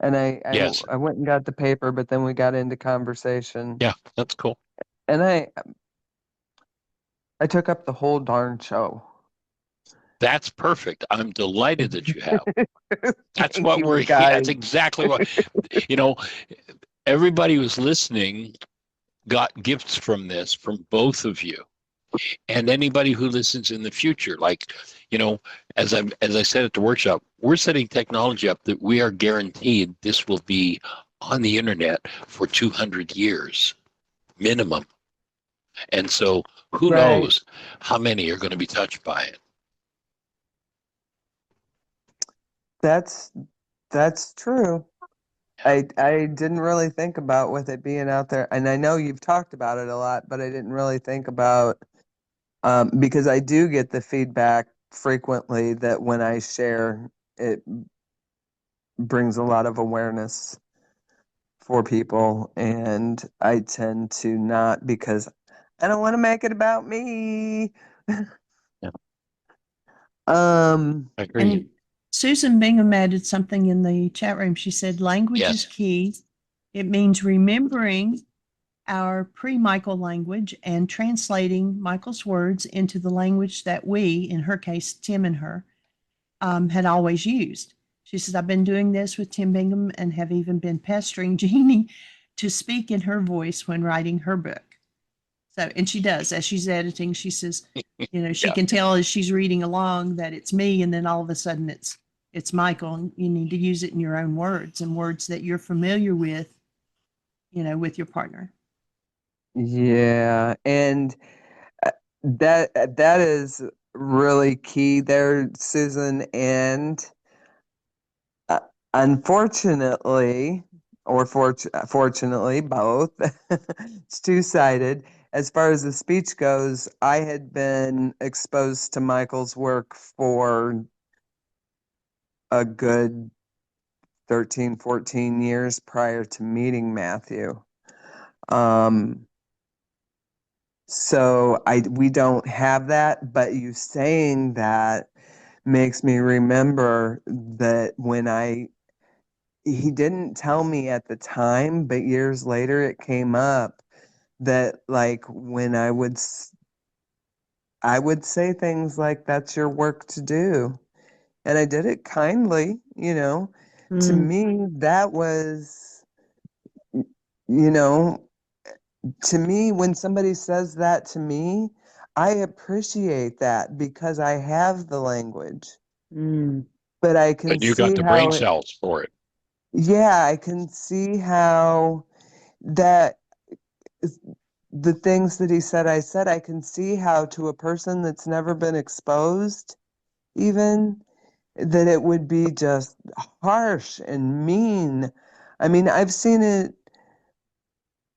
and Yes. I went and got the paper, but then we got into conversation. Yeah, that's cool. And I took up the whole darn show. That's perfect. I'm delighted that you have. That's Thank what you we're here. That's guys. exactly what, you know, everybody who's listening got gifts from this, from both of you. And anybody who listens in the future, like, as I said at the workshop, we're setting technology up that we are guaranteed this will be on the internet for 200 years minimum. And so who Right. knows how many are going to be touched by it. That's true. I didn't really think about with it being out there, and I know you've talked about it a lot, but I didn't really think about because I do get the feedback frequently that when I share, it brings a lot of awareness for people, and I tend to not, because I don't want to make it about me. Yeah. Um, I agree. And Susan Bingham added something in the chat room. She said, language is Yes. key. It means remembering our pre-Michael language and translating Michael's words into the language that we, in her case, Tim and her, had always used. She says, I've been doing this with Tim Bingham and have even been pestering Jeanie to speak in her voice when writing her book. So, and she does, as she's editing, she says, she Yeah. can tell as she's reading along that it's me, and then all of a sudden it's Michael, and you need to use it in your own words and words that you're familiar with, with your partner. yeah, and that is really key there, Susan. And uh, unfortunately, or fortunately, both, it's two-sided. As far as the speech goes, I had been exposed to Michael's work for a good 13, 14 years prior to meeting Matthew. So we don't have that, but you saying that makes me remember that he didn't tell me at the time, but years later it came up that, like, when I would say things like, that's your work to do. And I did it kindly, to me, that was, you know, to me, when somebody says that to me, I appreciate that because I have the language. But I can But you got see the brain how cells for it. yeah, I can see how that the things that he said, I can see how, to a person that's never been exposed, even, that it would be just harsh and mean. I mean, I've seen it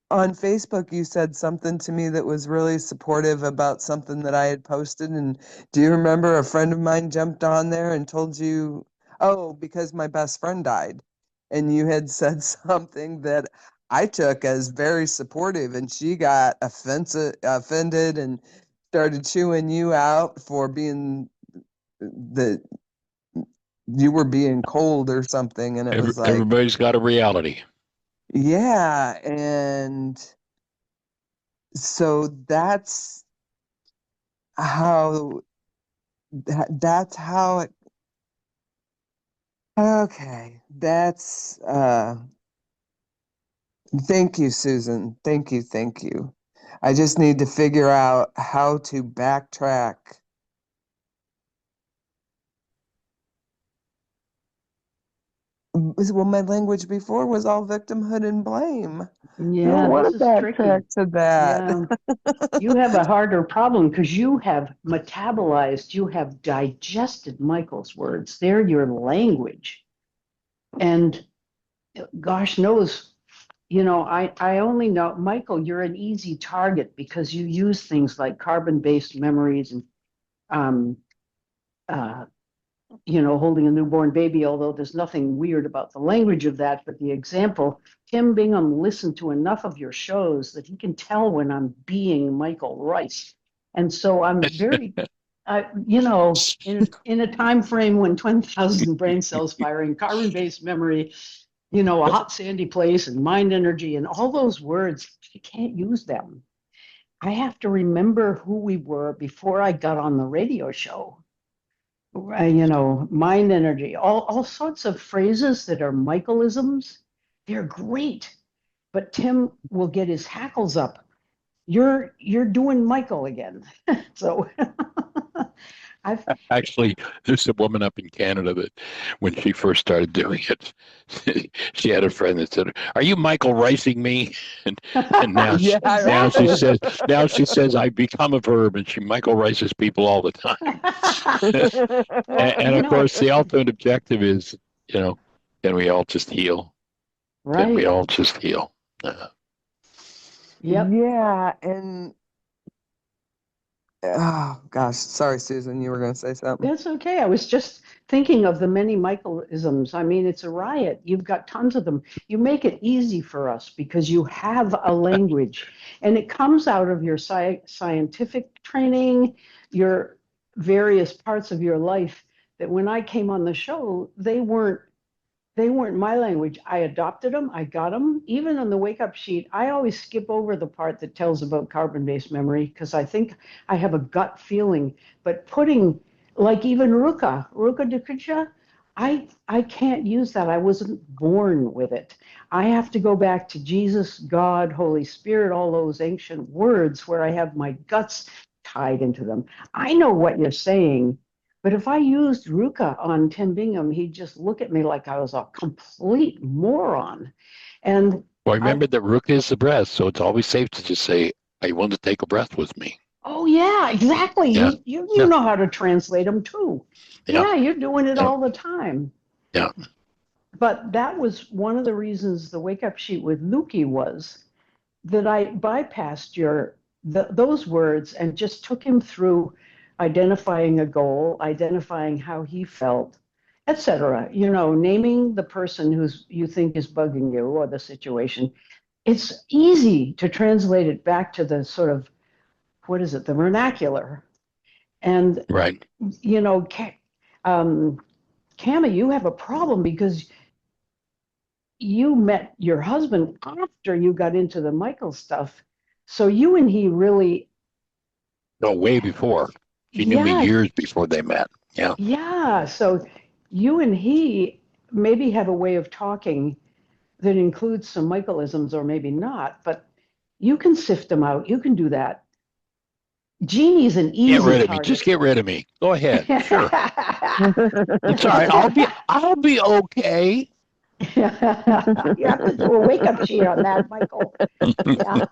on Facebook. You said something to me that was really supportive about something that I had posted. And do you remember a friend of mine jumped on there and told you, oh, because my best friend died? And you had said something that I took as very supportive, and she got offended and started chewing you out for being that you were being cold or something. And it was like, Everybody's got a reality. yeah. And so that's how that's how it okay that's thank you, Susan. Thank you. I just need to figure out how to backtrack. Well, my language before was all victimhood and blame. I don't Yeah, want this to is tricky. backtrack to that. Yeah. You have a harder problem because you have metabolized, you have digested Michael's words. They're your language. And gosh knows I only know, Michael, you're an easy target because you use things like carbon-based memories and, um, uh, holding a newborn baby, although there's nothing weird about the language of that, but the example, Tim Bingham listened to enough of your shows that he can tell when I'm being Michael Ryce. And so I'm very, in a time frame when 20,000 brain cells firing, carbon-based memory, a hot sandy place and mind energy and all those words, I can't use them. I have to remember who we were before I got on the radio show. Mind energy, all sorts of phrases that are Michaelisms. They're great. But Tim will get his hackles up. You're doing Michael again. So I've Actually, there's a woman up in Canada that when she first started doing it, she had a friend that said, "Are you Michael Ricing me?" And now, Yeah, now she exactly. says, "I've become a verb," and she Michael Rices people all the time. Well, And of course, the ultimate objective is, can we all just heal? Can we right. all just heal? Yep. yeah, and oh gosh, sorry, Susan, you were going to say something. That's okay. I was just thinking of the many Michaelisms. I mean, it's a riot. You've got tons of them. You make it easy for us because you have a language, and it comes out of your scientific training, your various parts of your life. That when I came on the show, they weren't my language. I adopted them. I got them. Even on the wake up sheet, I always skip over the part that tells about carbon based memory because I think I have a gut feeling. But putting, like even Ruka Dukucha, I can't use that. I wasn't born with it. I have to go back to Jesus, God, Holy Spirit, all those ancient words where I have my guts tied into them. I know what you're saying, but if I used Ruka on Tim Bingham, he'd just look at me like I was a complete moron. And Well, I, remember that Rook is the breath, so it's always safe to just say, "I want to take a breath with me." oh yeah, exactly. Yeah, You yeah, know how to translate them too. yeah, Yeah, you're doing it yeah, all the time. yeah. But that was one of the reasons the wake up sheet with Lukey was that I bypassed those words and just took him through identifying a goal, identifying how he felt, etc. Naming the person who's you think is bugging you or the situation. It's easy to translate it back to the sort of what is it, the vernacular. And Right. you know, um, Cami, you have a problem because you met your husband after you got into the Michael stuff. So you and he really, No, way before. She knew me yeah, years before they met. Yeah. yeah. So you and he maybe have a way of talking that includes some Michaelisms or maybe not, but you can sift them out. You can do that. Jeannie's an Get easy rid of me. Just target. get rid of me. Go ahead. Sure. It's all right. I'll be okay. You have to do a wake up sheet on that, Michael. Yeah.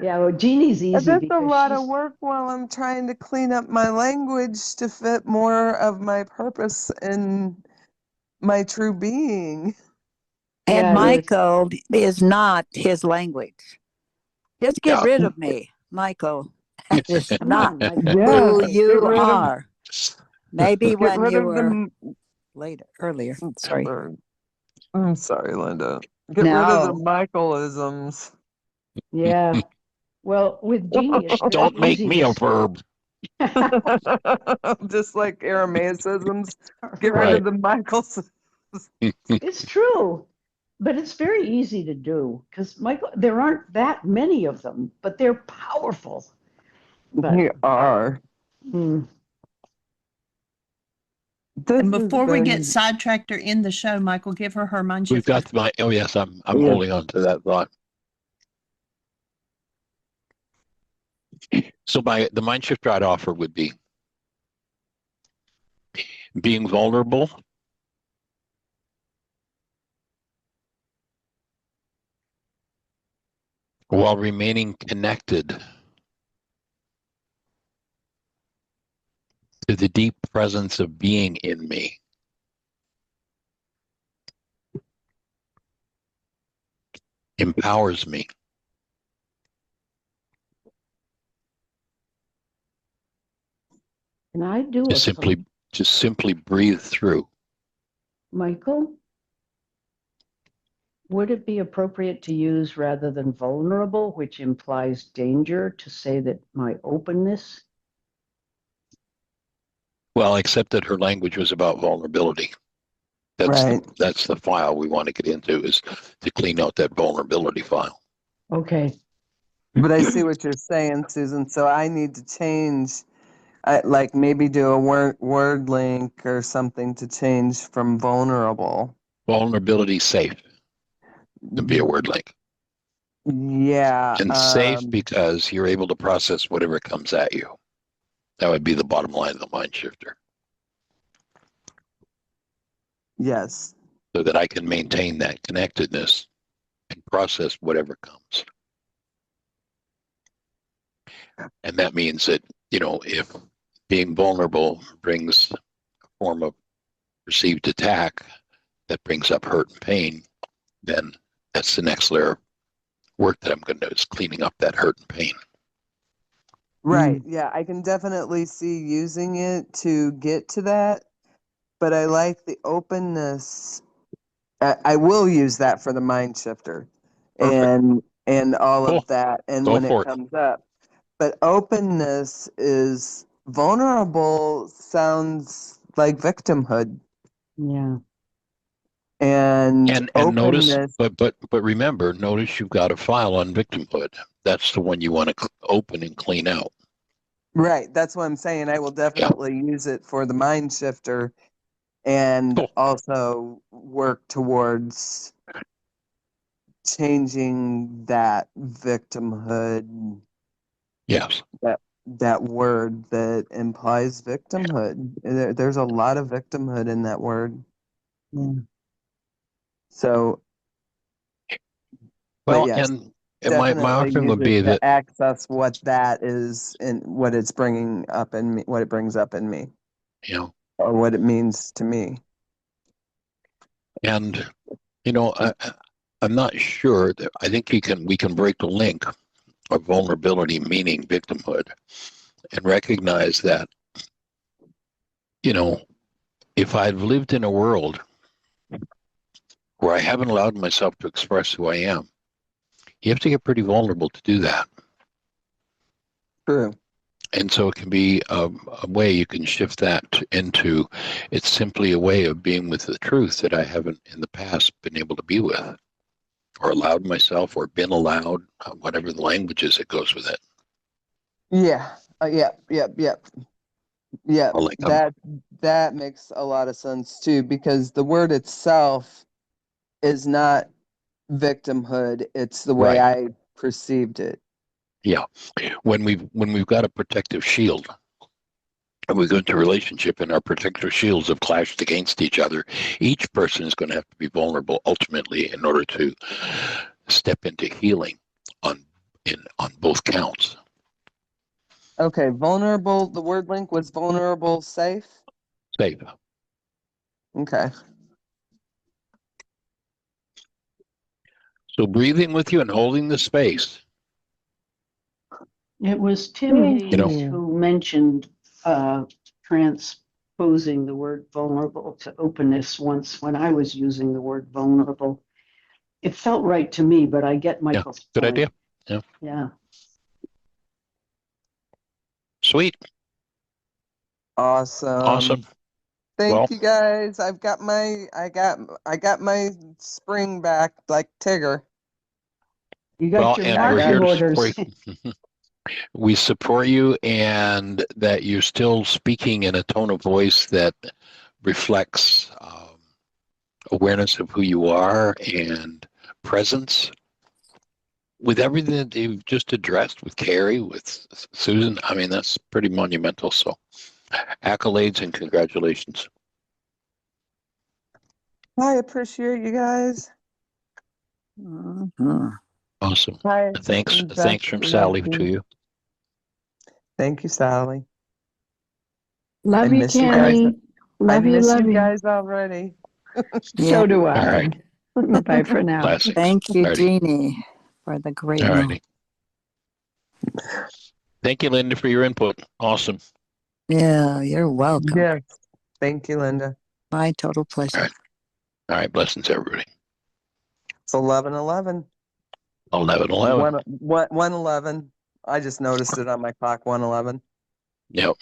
Yeah. Well, Jeannie's easy That's a because lot of she's, work while I'm trying to clean up my language to fit more of my purpose and my true being. And yeah, it is. Michael is not his language. Just get Yeah. rid of me, Michael. That is Come not on, Michael. Yeah, who get you rid of are. Maybe get when rid you of were earlier. Sorry. I'm sorry, Linda. Get rid of the No. Michaelisms. Yeah. Well, with Jeannie, it's Just very don't make easy me a to. verb. Just like Aramaicisms. Get rid Right. of the Michaels. It's true. But it's very easy to do because Michael, there aren't that many of them, but they're powerful. But You are. hmm, This And has before we get been, sidetracked or in the show, Michael, give her mind We've shifter. got my, oh yes, I'm yeah. holding on to that thought. So the mind shifter I'd offer would be being vulnerable while remaining connected to the deep presence of being in me. empowers me. Can I do Just simply breathe through. Michael? Would it be appropriate to use rather than vulnerable, which implies danger, to say that my openness? Well, except that her language was about vulnerability. Right. That's the file we want to get into, is to clean out that vulnerability file. Okay. But I see what you're saying, Susan. So I need to change, like maybe do a word link or something to change from vulnerable. Vulnerability safe and be a word link. Yeah. And safe because you're able to process whatever comes at you. That would be the bottom line of the mind shifter. Yes. So that I can maintain that connectedness and process whatever comes. And that means that, if being vulnerable brings a form of perceived attack that brings up hurt and pain, then that's the next layer of work that I'm going to do, is cleaning up that hurt and pain. Right. Yeah. I can definitely see using it to get to that, but I like the openness. I will use that for the mind shifter. Perfect. And all Cool. of that. And Go when for it comes up, but openness is vulnerable, sounds like victimhood. Yeah. And notice, openness. but remember, notice you've got a file on victimhood. That's the one you want to open and clean out. Right. That's what I'm saying. I will definitely use it for the mind shifter and also work towards changing that victimhood. Yes. That word that implies victimhood. There's a lot of victimhood in that word. Yeah. So, Well, yes, and my definitely offering use would it be to that, access what that is and what it's bringing up in me, what it brings up in me, or what it means to me. and I'm not sure that I think we can break the link of vulnerability meaning victimhood and recognize that, if I've lived in a world where I haven't allowed myself to express who I am, you have to get pretty vulnerable to do that. True. And so it can be a way you can shift that into, it's simply a way of being with the truth that I haven't in the past been able to be with, or allowed myself, or been allowed, whatever the language is that goes with it. Yeah. Yep. Or like That makes a lot of sense too, because the word itself is not victimhood. It's the way I perceived it. Yeah. When we've got a protective shield, and we go into a relationship and our protective shields have clashed against each other, each person is going to have to be vulnerable ultimately in order to step into healing on both counts. Okay, vulnerable. The word link was vulnerable, safe. Safe. Okay. So breathing with you and holding the space. It was Tim Hayes know. who mentioned transposing the word vulnerable to openness once when I was using the word vulnerable. It felt right to me, but I get Michael's Good point. idea. Yeah. Yeah. Sweet. Awesome. Thank Well, you guys. I got my spring back like Tigger. You got your and we're marching here to orders. support you. We support you, and that you're still speaking in a tone of voice that reflects awareness of who you are and presence. With everything that you've just addressed with Carrie, with Susan, I mean, that's pretty monumental. So accolades and congratulations. I appreciate you guys. Mhm. Awesome. Hi. Thanks from Sally to you. Thank you, Sally. Love I you, miss you guys. Cami. I Love you, miss love you you. guys already. So do All I. right. Bye for now. Classics. Thank you, Alrighty. Jeannie, for the great All note. righty. Thank you, Linda, for your input. Awesome. Yeah, you're welcome. Yes. Thank you, Linda. My total pleasure. All right. All right. Blessings, everybody. It's 11:11. 11:11. 1:11. I just noticed it on my clock. 1:11. Yep.